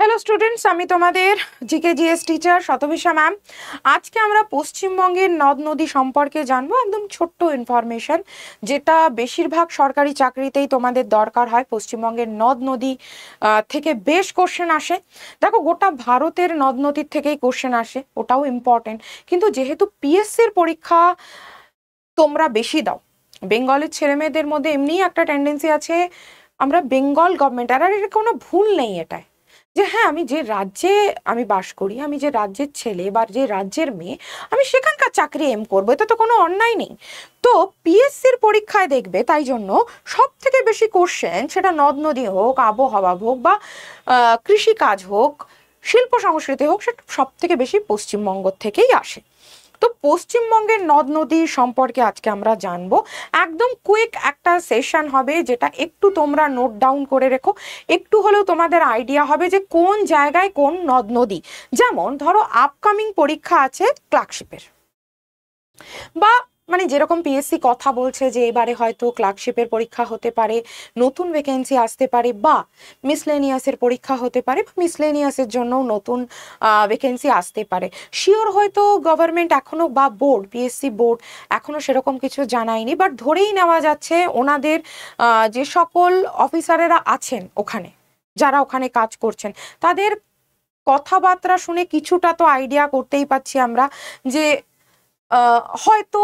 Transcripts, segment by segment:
Hello students, আমি তোমাদের GK GS teacher শতবিশা ma'am. আজকে আমরা পশ্চিমবঙ্গের নদ নদী সম্পর্কে জানবো। একদম ছোট্ট ইনফরমেশন, যেটা বেশিরভাগ সরকারি চাকরিতেই তোমাদের দরকার হয়। পশ্চিমবঙ্গের নদ নদী থেকে বেশ কোশ্চেন আসে। দেখো, গোটা ভারতের নদ নদীর থেকেই কোশ্চেন আসে, ওটাও ইম্পর্টেন্ট। কিন্তু যেহেতু পিএসসির পরীক্ষা তোমরা বেশি দাও, বেঙ্গলের ছেলেমেয়েদের মধ্যে এমনিই একটা টেন্ডেন্সি আছে, আমরা বেঙ্গল গভর্নমেন্ট, আর এর কোনো ভুল নেই এটায়, যে হ্যাঁ আমি যে রাজ্যে আমি বাস করি, আমি যে রাজ্যের ছেলে বা যে রাজ্যের মেয়ে, আমি সেখানকার চাকরি এম করবো, এটা তো কোনো অন্যায় নেই। তো পিএসসির পরীক্ষায় দেখবে, তাই জন্য সব থেকে বেশি কোশ্চেন, সেটা নদ নদী হোক, আবহাওয়া হোক, বা কৃষিকাজ হোক, শিল্প সংস্কৃতি হোক, সেটা সব থেকে বেশি পশ্চিমবঙ্গ থেকেই আসে। তো পশ্চিমবঙ্গের নদ নদী সম্পর্কে আজকে আমরা জানবো। একদম কুইক একটা সেশন হবে, যেটা একটু তোমরা নোট ডাউন করে রেখো, একটু হলেও তোমাদের আইডিয়া হবে যে কোন জায়গায় কোন নদ নদী। যেমন ধরো, আপকামিং পরীক্ষা আছে ক্লার্কশিপের, বা মানে যেরকম পিএসসি কথা বলছে যে এবারে হয়তো ক্লার্কশিপের পরীক্ষা হতে পারে, নতুন ভ্যাকেন্সি আসতে পারে, বা মিসলেনিয়াসের পরীক্ষা হতে পারে, বা মিসলেনিয়াসের জন্য নতুন ভ্যাকেন্সি আসতে পারে। শিওর হয়তো গভর্নমেন্ট এখনো, বা বোর্ড, পিএসসি বোর্ড এখনো সেরকম কিছু জানায়নি, বাট ধরেই নেওয়া যাচ্ছে ওনাদের যে সকল অফিসারেরা আছেন ওখানে, যারা ওখানে কাজ করছেন, তাদের কথাবার্তা শুনে কিছুটা তো আইডিয়া করতেই পাচ্ছি আমরা যে হয়তো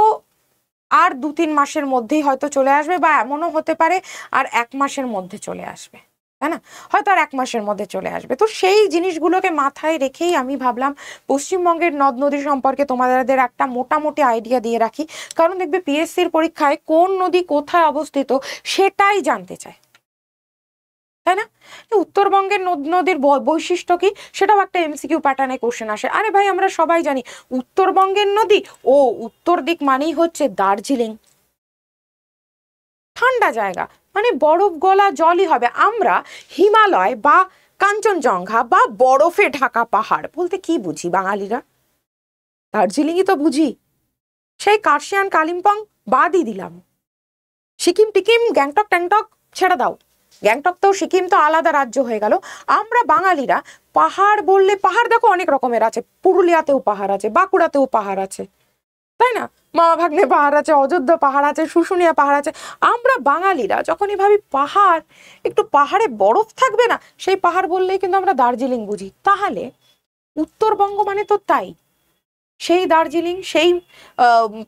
আর 2-3 মাসের মধ্যেই হয়তো চলে আসবে, বা এমনও হতে পারে আর 1 মাসের মধ্যে চলে আসবে, তাই না? হয়তো আর 1 মাসের মধ্যে চলে আসবে। তো সেই জিনিসগুলোকে মাথায় রেখেই আমি ভাবলাম পশ্চিমবঙ্গের নদ নদী সম্পর্কে তোমাদের একটা মোটামুটি আইডিয়া দিয়ে রাখি। কারণ দেখবে, পিএসসির পরীক্ষায় কোন নদী কোথায় অবস্থিত সেটাই জানতে চায়, তাই না? উত্তরবঙ্গের নদ নদীর বৈশিষ্ট্য কি, সেটাও একটা এমসিকিউ প্যাটার্নে কোশ্চেন আসে। আরে ভাই, আমরা সবাই জানি উত্তরবঙ্গের নদী, ও উত্তর দিক মানেই হচ্ছে দার্জিলিং, ঠান্ডা জায়গা, মানে বরফ গলা জলই হবে। আমরা হিমালয় বা কাঞ্চনজঙ্ঘা বা বরফে ঢাকা পাহাড় বলতে কি বুঝি বাঙালিরা? দার্জিলিংই তো বুঝি। সেই কার্শিয়ান কালিম্পং বাদই দিলাম, সিকিম টিকিম গ্যাংটক ট্যাংটক ছেড়ে দাও, গ্যাংটক তো সিকিম তো আলাদা রাজ্য হয়ে গেল। আমরা বাঙালিরা পাহাড় বললে, পাহাড় দেখো অনেক রকমের আছে, পুরুলিয়াতেও পাহাড় আছে, বাঁকুড়াতেও পাহাড় আছে, তাই না? মামাভাগ্নে পাহাড় আছে, অযোধ্যা পাহাড় আছে, শুশুনিয়া পাহাড় আছে। আমরা বাঙালিরা যখনই ভাবি পাহাড়, একটু পাহাড়ে বরফ থাকবে না, সেই পাহাড় বললেই কিন্তু আমরা দার্জিলিং বুঝি। তাহলে উত্তরবঙ্গ মানে তো তাই, সেই দার্জিলিং, সেই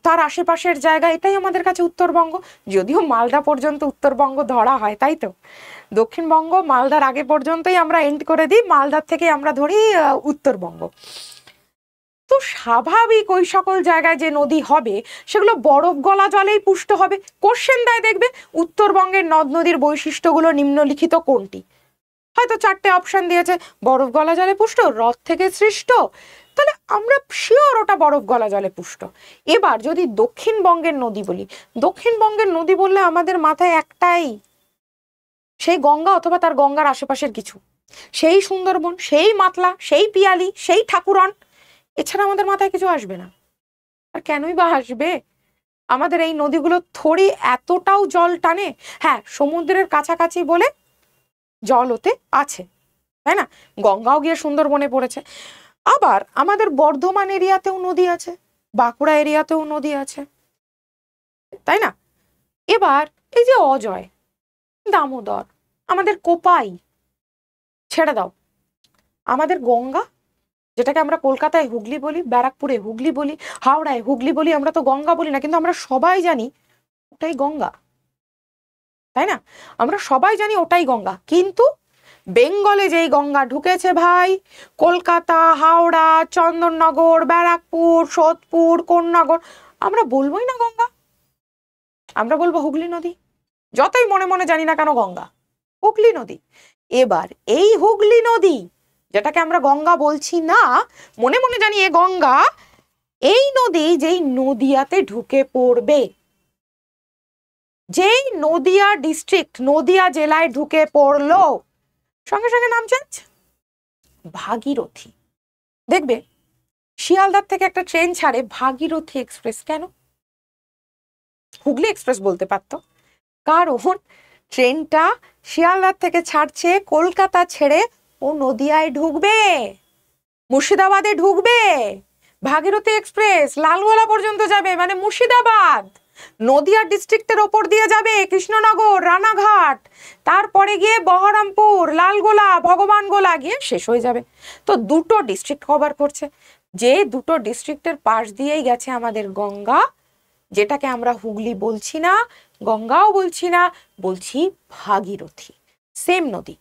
তার আশেপাশের জায়গা, এটাই আমাদের কাছে উত্তরবঙ্গ। যদিও মালদা পর্যন্ত উত্তরবঙ্গ ধরা হয়, তাই তো দক্ষিণবঙ্গ মালদার আগে পর্যন্তই আমরা এন্ড করে দিই, মালদার থেকে আমরা ধরি উত্তরবঙ্গ। তো স্বাভাবিক ওই সকল জায়গায় যে নদী হবে, সেগুলো বরফ গলা জলেই পুষ্ট হবে। কোশ্চেন দেয়, দেখবে উত্তরবঙ্গের নদ নদীর বৈশিষ্ট্যগুলো নিম্নলিখিত কোনটি? হয়তো 4টে অপশন দিয়েছে, বরফ গলা জলে পুষ্ট, হ্রদ থেকে সৃষ্ট, তাহলে আমরা শিওর ওটা বরফ গলা জলে পুষ্ট। এবার যদি দক্ষিণবঙ্গের নদী বলি, দক্ষিণবঙ্গের নদী বললে আমাদের মাথায় একটাই, সেই গঙ্গা অথবা তার গঙ্গার আশেপাশের কিছু, সেই সুন্দরবন, সেই মাতলা, সেই পিয়ালি, সেই ঠাকুরন, এছাড়া আমাদের মাথায় কিছু আসবে না। আর কেনই বা আসবে? আমাদের এই নদীগুলো থোড়ি এতটাও জল টানে। হ্যাঁ, সমুদ্রের কাছাকাছি বলে জল ওতে আছে, তাই না? গঙ্গাও গিয়ে সুন্দরবনে পড়েছে। আবার আমাদের বর্ধমান এরিয়াতেও নদী আছে, বাঁকুড়া এরিয়াতেও নদী আছে, তাই না? এবার এই যে অজয়, দামোদর, আমাদের কোপাই, ছেড়ে দাও, আমাদের গঙ্গা, যেটাকে আমরা কলকাতায় হুগলি বলি, ব্যারাকপুরে হুগলি বলি, হাওড়ায় হুগলি বলি, আমরা তো গঙ্গা বলি না, কিন্তু আমরা সবাই জানি ওটাই গঙ্গা, তাই না? আমরা সবাই জানি ওটাই গঙ্গা। কিন্তু বেঙ্গলে যেই গঙ্গা ঢুকেছে ভাই, কলকাতা, হাওড়া, চন্দননগর, ব্যারাকপুর, সোদপুর, কোন্নগর, আমরা বলবোই না গঙ্গা, আমরা বলবো হুগলি নদী। যতই মনে মনে জানি না কেন গঙ্গা, হুগলি নদী। এবার এই হুগলি নদী, যেটাকে আমরা গঙ্গা বলছি না, মনে মনে জানি এ গঙ্গা, এই নদী যেই নদিয়াতে ঢুকে পড়বে, যেই নদিয়া ডিস্ট্রিক্ট, নদিয়া জেলায় ঢুকে পড়লো, সঙ্গে সঙ্গে নাম চেঞ্জ, ভাগীরথী। দেখবে শিয়ালদার থেকে একটা ট্রেন ছাড়ে ভাগীরথী এক্সপ্রেস, কেন? হুগলি এক্সপ্রেস বলতে পারতো, কারণ ট্রেনটা শিয়ালদার থেকে ছাড়ছে কলকাতা ছেড়ে ও নদিয়ায় ঢুকবে, মুর্শিদাবাদে ঢুকবে, ভাগীরথী এক্সপ্রেস লালগোলা পর্যন্ত যাবে, মানে মুর্শিদাবাদ, নদিয়া ডিস্ট্রিক্টের ওপর দিয়ে যাবে, কৃষ্ণনগর, রানাঘাট, তারপরে গিয়ে বহরমপুর, লালগোলা, ভগবানগোলা গিয়ে শেষ হয়ে যাবে। তো দুটো ডিস্ট্রিক্ট কভার করছে। যে দুটো ডিস্ট্রিক্টের পাশ দিয়েই গেছে আমাদের গঙ্গা, যেটাকে আমরা হুগলি বলছি না, গঙ্গাও বলছি না, বলছি ভাগীরথী, সেম নদী।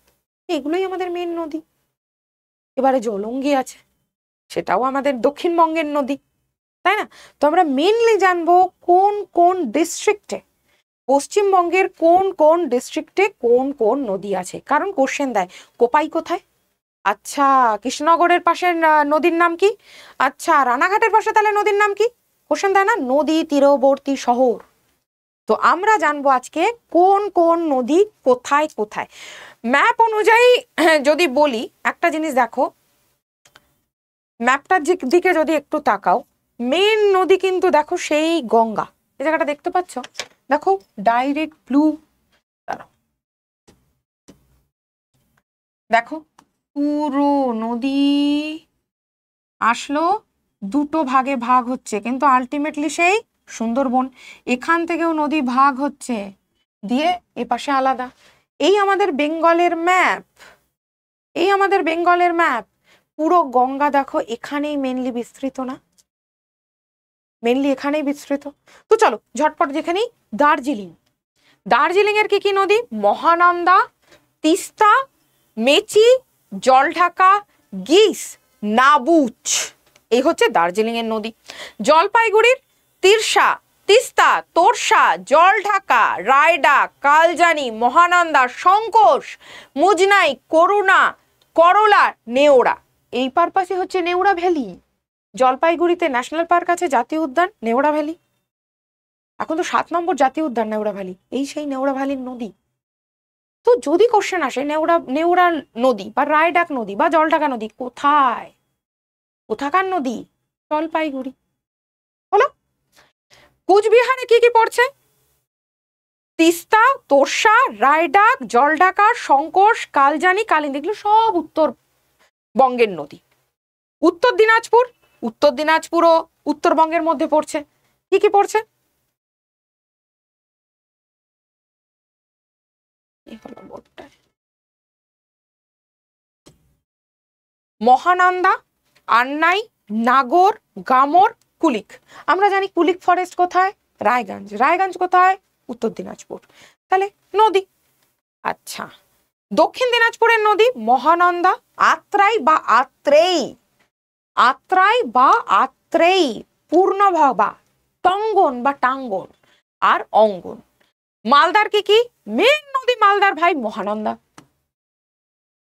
এগুলোই আমাদের মেন নদী। এবারে জলঙ্গি আছে, সেটাও আমাদের দক্ষিণবঙ্গের নদী, তাই না? তো আমরা মেনলি জানবো কোন কোন ডিস্ট্রিক্টে, পশ্চিমবঙ্গের কোন কোন ডিস্ট্রিক্টে কোন কোন নদী আছে। কারণ কোশ্চেন দেয় কোপাই কোথায়, আচ্ছা কৃষ্ণনগরের পাশে নদীর নাম কি, আচ্ছা রানাঘাটের পাশে তাহলে নদীর নাম কি, কোশ্চেন দেয় না, নদী তীরবর্তী শহর। তো আমরা জানবো আজকে কোন কোন নদী কোথায় কোথায়। ম্যাপ অনুযায়ী যদি বলি, একটা জিনিস দেখো, ম্যাপটার দিকে যদি একটু তাকাও, মেন নদী কিন্তু দেখো সেই গঙ্গা, এই জায়গাটা দেখতে পাচ্ছ, দেখো ডাইরেক্ট ব্লু, দেখো পুরো নদী আসলো, দুটো ভাগে ভাগ হচ্ছে, কিন্তু আলটিমেটলি সেই সুন্দরবন। এখান থেকেও নদী ভাগ হচ্ছে, দিয়ে এপাশে আলাদা। এই আমাদের বেঙ্গলের ম্যাপ, এই আমাদের বেঙ্গলের ম্যাপ। পুরো গঙ্গা দেখো এখানেই মেনলি বিস্তৃত, না মেনলি এখানেই বিস্তৃত। তো চলো ঝটপট দেখে নিই। দার্জিলিং, দার্জিলিং এর কি কি নদী, মহানন্দা, তিস্তা, মেচি, জলঢাকা, গিস, নাবুচ, এই হচ্ছে দার্জিলিং এর নদী। জলপাইগুড়ির তিরসা, তিস্তা, তোরসা, জলঢাকা, রায়ডা, কালজানি, মহানন্দা, সংকোষ, মুজনাই, করুণা, করলা, নেওড়া, এই পারপাসে হচ্ছে নেওড়া ভ্যালি। জলপাইগুড়িতে ন্যাশনাল পার্ক আছে, জাতীয় উদ্যান নেওড়া ভ্যালি, এখন তো 7 নম্বর জাতীয় উদ্যান নেওড়া ভ্যালি, এই সেই নেওড়া ভ্যালির নদী। তো যদি কোশ্চেন আসে নেওড়া নদী বা রায়ডাক নদী বা জলঢাকা নদী কোথায়, কোথাকার নদী, জলপাইগুড়ি হলো। কুচবিহারে কি কি পড়ছে, তিস্তা, তোরসা, রায়ডাক, জলঢাকা, সংকোষ, কালজানি, কালিন্দী, এগুলো সব উত্তরবঙ্গের নদী। উত্তর দিনাজপুর, উত্তর দিনাজপুরও উত্তরবঙ্গের মধ্যে পড়ছে। কি কি পড়ছে, মহানন্দা, আন্নাই, নাগর, গামর, কুলিক। আমরা জানি কুলিক ফরেস্ট কোথায়, রায়গঞ্জ, রায়গঞ্জ কোথায়, উত্তর দিনাজপুর, তাহলে নদী। আচ্ছা দক্ষিণ দিনাজপুরের নদী মহানন্দা, আত্রাই বা আত্রেই, আত্রাই বা আত্রেই, পূর্ণভবা, টঙ্গন বা টাঙ্গন, আর অঙ্গন। মালদার কি কি, মেন নদী মালদার ভাই মহানন্দা,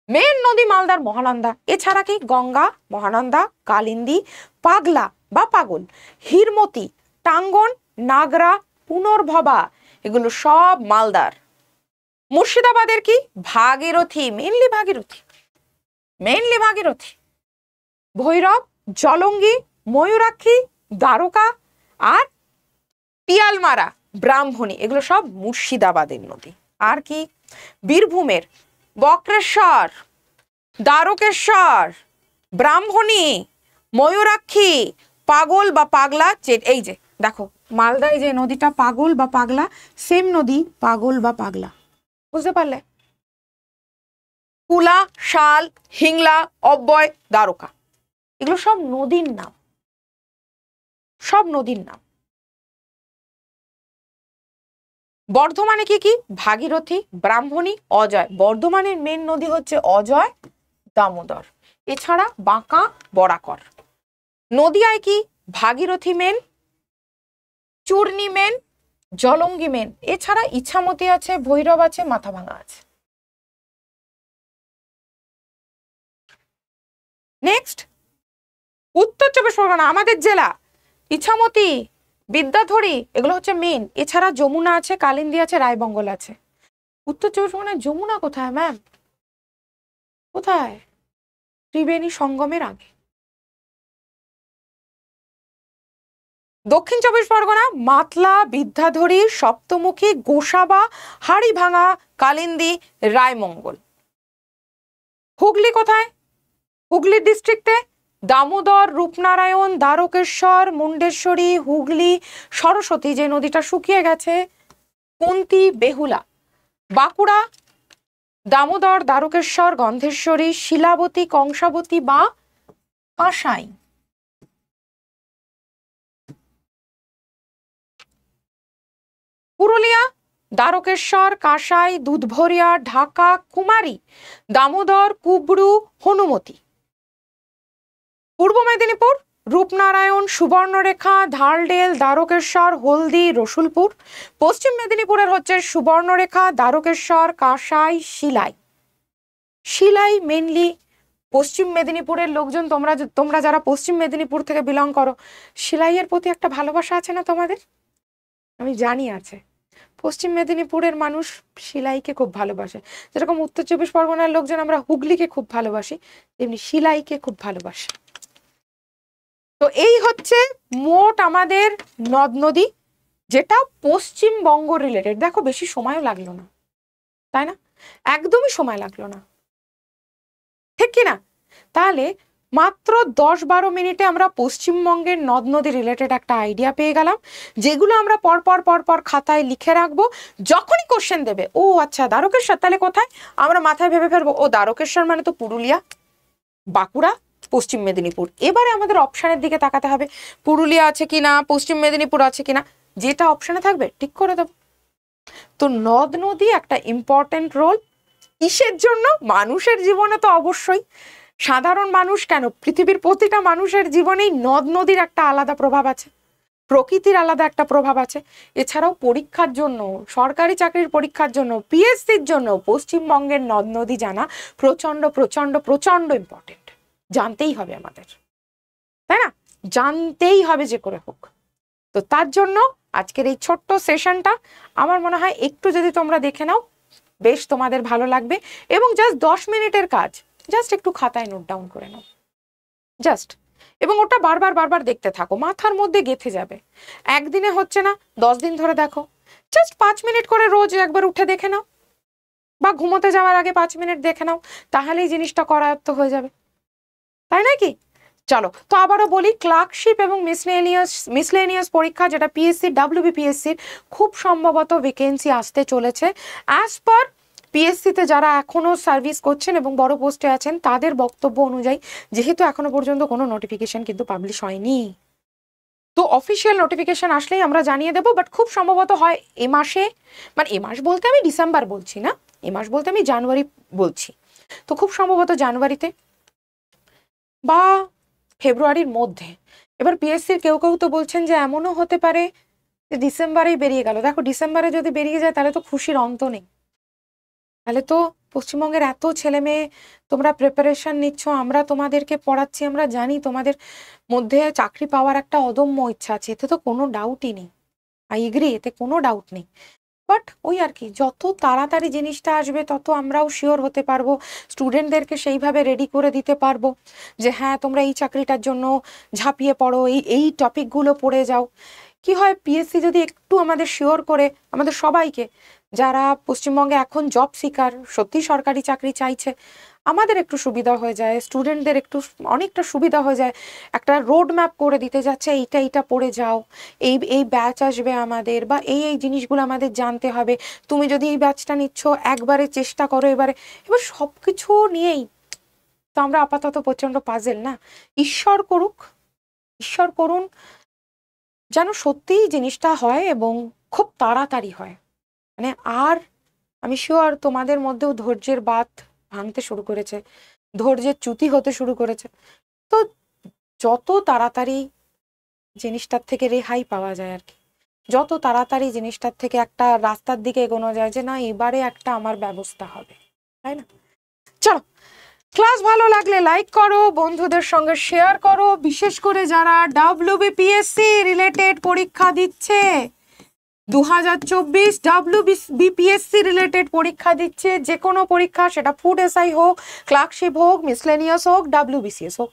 মেন নদী মালদার মহানন্দা। এছাড়া কি গঙ্গা, মহানন্দা, কালিন্দী, পাগলা বা পাগল, হিরমতি, টাঙ্গন, নাগরা, পুনর্ভবা, এগুলো সব মালদার। মুর্শিদাবাদের কি ভাগীরথী, মেনলি ভাগীরথী, মেনলি ভাগীরথী। ভৈরব, জলঙ্গি, ময়ূরাক্ষী, দ্বারকা আর পিয়ালমারা, ব্রাহ্মণী, এগুলো সব মুর্শিদাবাদের নদী। আর কি বীরভূমের বক্রেশ্বর, দ্বারকেশ্বর, ব্রাহ্মণী, ময়ূরাক্ষী, পাগল বা পাগলা, এই যে দেখো মালদায় যে নদীটা পাগল বা পাগলা, সেম নদী পাগল বা পাগলা, বুঝতে পারলে? কুলা, শাল, হিংলা, অব্যয়, দ্বারকা, এগুলো সব নদীর নাম, সব নদীর নাম। বর্ধমানে কি কি, ভাগীরথী, ব্রাহ্মণী, অজয়। বর্ধমানের মেন নদী হচ্ছে অজয়, দামোদর, এছাড়া বাঁকা, বরাকর। নদিয়ায় কি Bhagirathi main, Churni main, Jalangi main, এছাড়া ইছামতি আছে, ভৈরব আছে, মাথাভাঙা আছে। নেক্সট উত্তর চব্বিশ পরগনা, আমাদের জেলা, ইছামতি, বিদ্যাধরী, এগুলো হচ্ছে মেন। এছাড়া যমুনা আছে, কালিন্দী আছে, রায়বঙ্গল আছে। উত্তর চব্বিশ পরগনায় যমুনা কোথায় ম্যাম, কোথায়? ত্রিবেণী সঙ্গমের আগে। দক্ষিণ চব্বিশ পরগনা মাতলা, বিদ্যাধরী, সপ্তমুখী, গোসাবা, হাড়িভাঙা, কালিন্দী, রায়মঙ্গল। হুগলি কোথায়? হুগলি ডিস্ট্রিক্টে দামোদর, রূপনারায়ণ, দ্বারকেশ্বর, মুন্ডেশ্বরী, হুগলি, সরস্বতী যে নদীটা শুকিয়ে গেছে, কুন্তি, বেহুলা। বাঁকুড়া দামোদর, দ্বারকেশ্বর, গন্ধেশ্বরী, শিলাবতী, কংসাবতী বা কাঁসাই। পুরুলিয়া দ্বারকেশ্বর, কাঁসাই, দুধভরিয়া, ঢাকা, কুমারী, দামোদর, কুবরু, হনুমতি। পূর্ব মেদিনীপুর রূপনারায়ণ, সুবর্ণরেখা, ধারডেল, দ্বারকেশ্বর, হলদি, রসুলপুর। পশ্চিম মেদিনীপুরের হচ্ছে সুবর্ণরেখা, দ্বারকেশ্বর, কাঁসাই, শিলাই। শিলাই মেনলি পশ্চিম মেদিনীপুরের লোকজন, তোমরা যারা পশ্চিম মেদিনীপুর থেকে বিলং করো, শিলাইয়ের প্রতি একটা ভালোবাসা আছে না তোমাদের? আমি জানি আছে। পশ্চিম মেদিনীপুরের মানুষ শিলাইকে খুব ভালোবাসে, যেরকম উত্তর চব্বিশ পরগনার লোকজন আমরা হুগলিকে খুব ভালোবাসি, তেমনি শিলাইকে খুব ভালোবাসে। তো এই হচ্ছে মোট আমাদের নদ নদী, যেটা পশ্চিমবঙ্গ রিলেটেড। দেখো বেশি সময়ও লাগলো না, তাই না? একদমই সময় লাগলো না, ঠিক কিনা? তাহলে মাত্র 10-12 মিনিটে আমরা পশ্চিমবঙ্গের নদ নদী রিলেটেড একটা আইডিয়া পেয়ে গেলাম, যেগুলো আমরা পরপর খাতায় লিখে রাখবো। যখনই কোশ্চেন দেবে, ও আচ্ছা দ্বারকেশ্বর, তাহলে কোথায়? আমরা মাথায় ভেবে ফেলবো, ও দ্বারকেশ্বর মানে তো পুরুলিয়া, বাঁকুড়া, পশ্চিম মেদিনীপুর। এবারে আমাদের অপশানের দিকে তাকাতে হবে, পুরুলিয়া আছে কিনা, পশ্চিম মেদিনীপুর আছে কিনা, যেটা অপশানে থাকবে ঠিক করে দেবো। তো নদ নদী একটা ইম্পর্টেন্ট রোল কিসের জন্য? মানুষের জীবনে তো অবশ্যই। সাধারণ মানুষ কেন, পৃথিবীর প্রতিটা মানুষের জীবনেই নদ নদীর একটা আলাদা প্রভাব আছে, প্রকৃতির আলাদা একটা প্রভাব আছে। এছাড়াও পরীক্ষার জন্য, সরকারি চাকরির পরীক্ষার জন্য, পিএসসির জন্য পশ্চিমবঙ্গের নদ নদী জানা প্রচন্ড প্রচন্ড প্রচন্ড ইম্পর্টেন্ট। জানতেই হবে আমাদের, তাই না? জানতেই হবে যে করে হোক। তো তার জন্য আজকের এই ছোট্ট সেশনটা আমার মনে হয় একটু যদি তোমরা দেখে নাও, বেশ তোমাদের ভালো লাগবে। এবং জাস্ট 10 মিনিটের কাজ, জাস্ট একটু খাতায় নোট ডাউন করে নাও, জাস্ট। এবং ওটা বারবার দেখতে থাকো, মাথার মধ্যে গেঁথে যাবে। একদিনে হচ্ছে না, 10 দিন ধরে দেখো। জাস্ট 5 মিনিট করে রোজ একবার উঠে দেখে নাও, বা ঘুমোতে যাওয়ার আগে 5 মিনিট দেখে নাও, তাহলেই জিনিসটা করায়ত্ত হয়ে যাবে, তাই নাকি? চলো, তো আবারও বলি, ক্লার্কশিপ এবং মিসলেনিয়াস পরীক্ষা, যেটা পিএসসি ডাব্লিউবিপিএসসির, খুব সম্ভবত ভ্যাকেন্সি আসতে চলেছে। অ্যাজ পার পিএসসিতে যারা এখনো সার্ভিস করছেন এবং বড় পোস্টে আছেন, তাদের বক্তব্য অনুযায়ী, যেহেতু এখনো পর্যন্ত কোনো নোটিফিকেশন কিন্তু পাবলিশ হয়নি, তো অফিসিয়াল নোটিফিকেশন আসলেই আমরা জানিয়ে দেবো। বাট খুব সম্ভবত হয় এ মাসে, মানে এ মাস বলতে আমি ডিসেম্বর বলছি না, এ মাস বলতে আমি জানুয়ারি বলছি। তো খুব সম্ভবত জানুয়ারিতে বা ফেব্রুয়ারির মধ্যে। এবার পিএসসির কেউ তো বলছেন যে এমনও হতে পারে যে ডিসেম্বরেই বেরিয়ে গেল। দেখো, ডিসেম্বরে যদি বেরিয়ে যায় তাহলে তো খুশির অন্ত নেই। তাহলে তো পশ্চিমবঙ্গের এত ছেলে মেয়ে, তোমরা প্রিপারেশন নিচ্ছ, আমরা তোমাদেরকে পড়াচ্ছি, আমরা জানি তোমাদের মধ্যে চাকরি পাওয়ার একটা অদম্য ইচ্ছা আছে, এতে তো কোনো ডাউটই নেই। আই এগ্রি, এতে কোনো ডাউট নেই। বাট ওই আর কি, যত তাড়াতাড়ি জিনিসটা আসবে তত আমরাও শিওর হতে পারবো, স্টুডেন্টদেরকে সেইভাবে রেডি করে দিতে পারবো যে হ্যাঁ তোমরা এই চাকরিটার জন্য ঝাঁপিয়ে পড়ো, এই টপিকগুলো পড়ে যাও। কি হয়, পিএসসি যদি একটু আমাদের শিওর করে, আমাদের সবাইকে, যারা পশ্চিমবঙ্গে এখন জব সিকার, সত্যি সরকারি চাকরি চাইছে, আমাদের একটু সুবিধা হয়ে যায়, স্টুডেন্টদের একটু অনেকটা সুবিধা হয়ে যায়, একটা রোড ম্যাপ করে দিতে যাচ্ছে, এইটা পড়ে যাও, এই ব্যাচ আসবে আমাদের, বা এই জিনিসগুলো আমাদের জানতে হবে, তুমি যদি এই ব্যাচটা নিচ্ছ একবারে চেষ্টা করো। এবার সব কিছু নিয়েই তো আমরা আপাতত প্রচন্ড পাজেল না। ঈশ্বর করুন যেন সত্যিই জিনিসটা হয় এবং খুব তাড়াতাড়ি হয়। মানে আর আমি শিওর তোমাদের মধ্যেও ধৈর্যের বাঁধ ভাঙতে শুরু করেছে, ধৈর্যের চ্যুতি হতে শুরু করেছে। তো যত তাড়াতাড়ি জিনিসটার থেকে রেহাই পাওয়া যায় আর কি, যত তাড়াতাড়ি জিনিসটার থেকে একটা রাস্তার দিকে এগোনো যায় যে না এবারে একটা আমার ব্যবস্থা হবে, তাই না? চলো, ক্লাস ভালো লাগলে লাইক করো, বন্ধুদের সঙ্গে শেয়ার করো, বিশেষ করে যারা ডাব্লিউবিপিএসসি রিলেটেড পরীক্ষা দিচ্ছে, 2024 ডাব্লিউবিপিএসসি রিলেটেড পরীক্ষা দিচ্ছে, যে কোনো পরীক্ষা, সেটা ফুড এসআই হোক, ক্লার্কশিপ হোক, মিসলেনিয়াস হোক, ডাব্লিউবিসিএস হোক,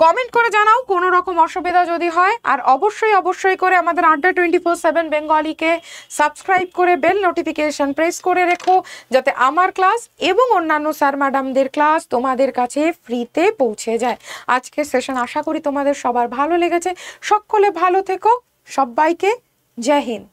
কমেন্ট করে জানাও কোনো রকম অসুবিধা যদি হয়। আর অবশ্যই করে আমাদের আড্ডা 24/7 বেঙ্গলিকে সাবস্ক্রাইব করে বেল নোটিফিকেশন প্রেস করে রেখো, যাতে আমার ক্লাস এবং অন্যান্য স্যার ম্যাডামদের ক্লাস তোমাদের কাছে ফ্রিতে পৌঁছে যায়। আজকের সেশন আশা করি তোমাদের সবার ভালো লেগেছে। সকলে ভালো থেকো, সবাইকে জয় হিন্দ।